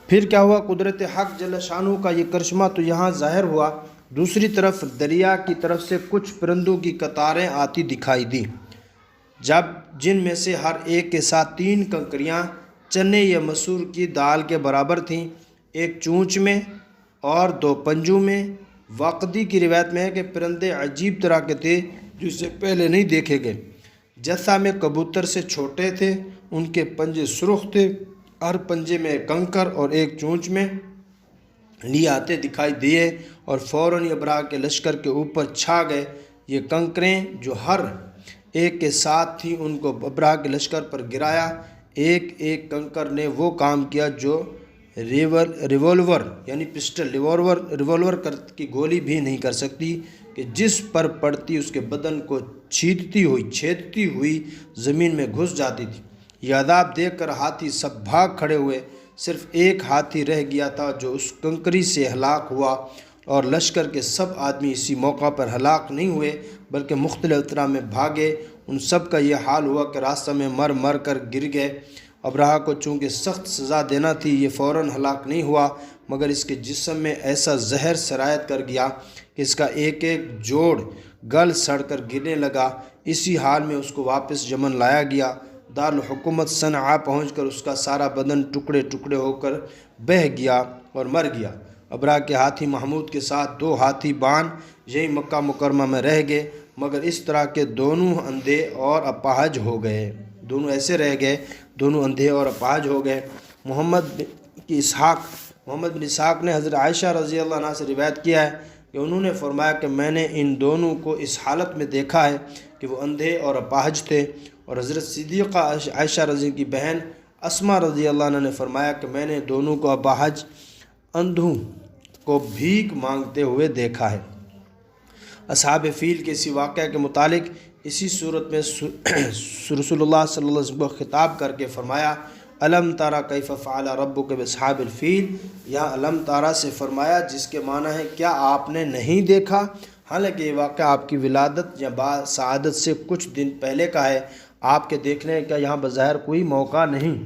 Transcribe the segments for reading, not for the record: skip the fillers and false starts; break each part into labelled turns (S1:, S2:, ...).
S1: پھر کیا ہوا؟ قدرت حق جل شانہ کا یہ کرشمہ تو یہاں ظاہر ہوا، دوسری طرف دریا کی طرف سے کچھ پرندوں کی قطاریں آتی دکھائی دی، جن میں سے ہر ایک کے ساتھ 3 کنکریاں چنے یا مسور کی دال کے برابر تھیں، ایک چونچ میں اور 2 پنجوں میں۔ واقدی کی روایت میں ہے کہ پرندے عجیب طرح کے تھے جو اس سے پہلے نہیں دیکھے گئے، جیسا میں کبوتر سے چھوٹے تھے، ان کے پنجے سرخ تھے، ہر پنجے میں ایک کنکر اور ایک چونچ میں لیے آتے دکھائی دیے اور فوراً ابراہ کے لشکر کے اوپر چھا گئے۔ یہ کنکریں جو ہر ایک کے ساتھ تھیں ان کو ابراہ کے لشکر پر گرایا۔ ایک ایک کنکر نے وہ کام کیا جو ریوالور یعنی پسٹل ریوالور کی گولی بھی نہیں کر سکتی، کہ جس پر پڑتی اس کے بدن کو چھیدتی ہوئی زمین میں گھس جاتی تھی۔ یہ عذاب دیکھ کر ہاتھی سب بھاگ کھڑے ہوئے، صرف ایک ہاتھی رہ گیا تھا جو اس کنکری سے ہلاک ہوا، اور لشکر کے سب آدمی اسی موقع پر ہلاک نہیں ہوئے بلکہ مختلف طرح میں بھاگے۔ ان سب کا یہ حال ہوا کہ راستہ میں مر کر گر گئے۔ ابراہ کو چونکہ سخت سزا دینا تھی، یہ فوراً ہلاک نہیں ہوا، مگر اس کے جسم میں ایسا زہر سرایت کر گیا کہ اس کا ایک ایک جوڑ گل سڑ کر گرنے لگا۔ اسی حال میں اس کو واپس یمن لایا گیا۔ دارالحکومت صنعاء پہنچ کر اس کا سارا بدن ٹکڑے ٹکڑے ہو کر بہہ گیا اور مر گیا۔ ابراہ کے ہاتھی محمود کے ساتھ 2 ہاتھی بان یہی مکہ مکرمہ میں رہ گئے، مگر اس طرح کے دونوں اندھے اور اپاہج ہو گئے، دونوں ایسے رہ گئے، دونوں اندھے اور اپاہج ہو گئے۔ محمد بن اسحاق نے حضرت عائشہ رضی اللہ عنہ سے روایت کیا ہے کہ انہوں نے فرمایا کہ میں نے ان دونوں کو اس حالت میں دیکھا ہے کہ وہ اندھے اور اپاہج تھے، اور حضرت صدیقہ عائشہ رضی کی بہن اسماء رضی اللہ عنہ نے فرمایا کہ میں نے دونوں کو اپاہج اندھوں کو بھیک مانگتے ہوئے دیکھا ہے۔ اصحاب فیل کے اسی واقعہ کے متعلق اسی صورت میں رسول اللہ صلی اللہ علیہ وسلم کو خطاب کر کے فرمایا الم تارا کیف فعل ربک باصحاب الفیل۔ یہاں الم تارا سے فرمایا جس کے معنی ہے کیا آپ نے نہیں دیکھا، حالانکہ یہ واقعہ آپ کی ولادت یا سعادت سے کچھ دن پہلے کا ہے، آپ کے دیکھنے کا یہاں بظاہر کوئی موقع نہیں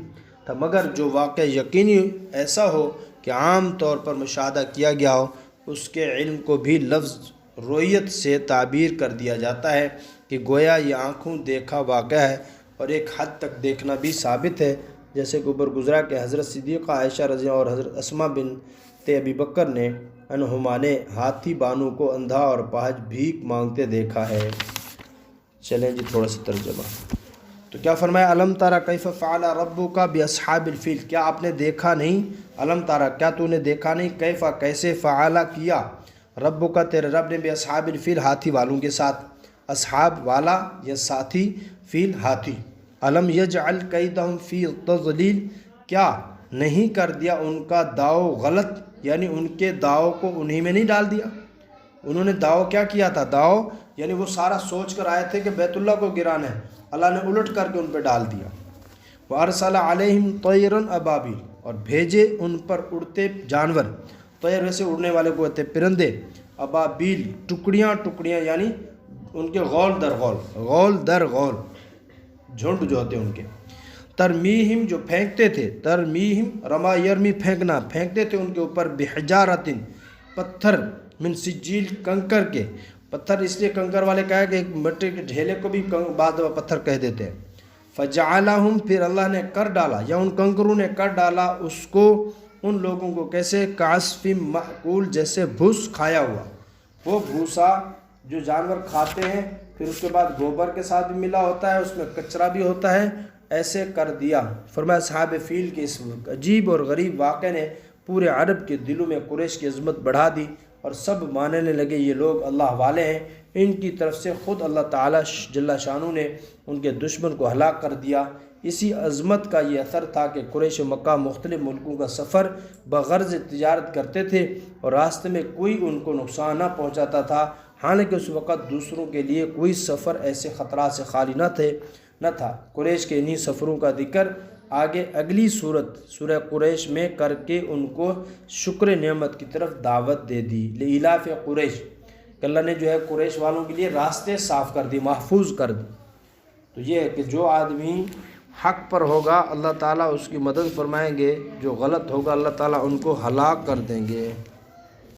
S1: تھا، مگر جو واقعہ یقینی ایسا ہو کہ عام طور پر مشاہدہ کیا گیا ہو، اس کے علم کو بھی لفظ رویت سے تعبیر کر دیا جاتا ہے کہ گویا یہ آنکھوں دیکھا واقعہ ہے، اور ایک حد تک دیکھنا بھی ثابت ہے، جیسے کہ اوپر گزرا کہ حضرت صدیقہ عائشہ رضی اللہ اور حضرت اسماء بنت ابی بکر نے انہما نے ہاتھی بانو کو اندھا اور اپاہج بھیک مانگتے دیکھا ہے۔ چلیں جی تھوڑا سا ترجمہ۔ تو کیا فرمایا الم تارا کیف فعل ربک باصحاب الفیل، کیا آپ نے دیکھا نہیں، الم تارا کیا تو نے دیکھا نہیں، کیفا کیسے، فعل کیا، ربک تیرے رب نے باصحاب الفیل ہاتھی والوں کے ساتھ، اصحاب والا یا ساتھی، فیل ہاتھی، الم یجعل کیدہم فی تضلیل، کیا نہیں کر دیا ان کا داؤ غلط، یعنی ان کے داؤ کو انہی میں نہیں ڈال دیا۔ انہوں نے داؤ کیا کیا تھا، داؤ یعنی وہ سارا سوچ کر آئے تھے کہ بیت اللہ کو گرانا ہے، اللہ نے الٹ کر کے ان پہ ڈال دیا۔ وَأَرْسَلَ عَلَيْهِمْ طَيْرًا أَبَابِيلَ، اور بھیجے ان پر اڑتے جانور، طیر ویسے اڑنے والے کو کہتے پرندے، ابابیل ٹکڑیاں ٹکڑیاں، یعنی ان کے غول در غول جھنڈ جو ہوتے ان کے، ترمیہم جو پھینکتے تھے، ترمیہم رما یرمی پھینکنا، پھینکتے تھے ان کے اوپر بحجارۃ پتھر، من سجیل کنکر کے، پتھر اس لیے کنکر والے کہا ہے کہ ایک مٹی کے ڈھیلے کو بھی بعض دفعہ پتھر کہہ دیتے ہیں۔ فجعلہم، پھر اللہ نے کر ڈالا یا ان کنکروں نے کر ڈالا اس کو، ان لوگوں کو کیسے، کعصف مأکول، جیسے بھوس کھایا ہوا، وہ بھوسا جو جانور کھاتے ہیں پھر اس کے بعد گوبر کے ساتھ بھی ملا ہوتا ہے، اس میں کچرا بھی ہوتا ہے، ایسے کر دیا۔ فرمایا اصحاب فیل کے اس عجیب اور غریب واقعے نے پورے عرب کے دلوں میں قریش کی عظمت بڑھا دی، اور سب ماننے لگے یہ لوگ اللہ والے ہیں۔ ان کی طرف سے خود اللہ تعالیٰ جل شانہ نے ان کے دشمن کو ہلاک کر دیا۔ اسی عظمت کا یہ اثر تھا کہ قریش مکہ مختلف ملکوں کا سفر بغرض تجارت کرتے تھے، اور راستے میں کوئی ان کو نقصان نہ پہنچاتا تھا، حالانکہ اس وقت دوسروں کے لیے کوئی سفر ایسے خطرات سے خالی نہ تھا۔ قریش کے انہی سفروں کا ذکر آگے اگلی سورہ قریش میں کر کے ان کو شکر نعمت کی طرف دعوت دے دی۔ لإلاف قریش، کہ اللہ نے جو ہے قریش والوں کے لیے راستے صاف کر دی، محفوظ کر دی۔ تو یہ ہے کہ جو آدمی حق پر ہوگا اللہ تعالیٰ اس کی مدد فرمائیں گے، جو غلط ہوگا اللہ تعالیٰ ان کو ہلاک کر دیں گے۔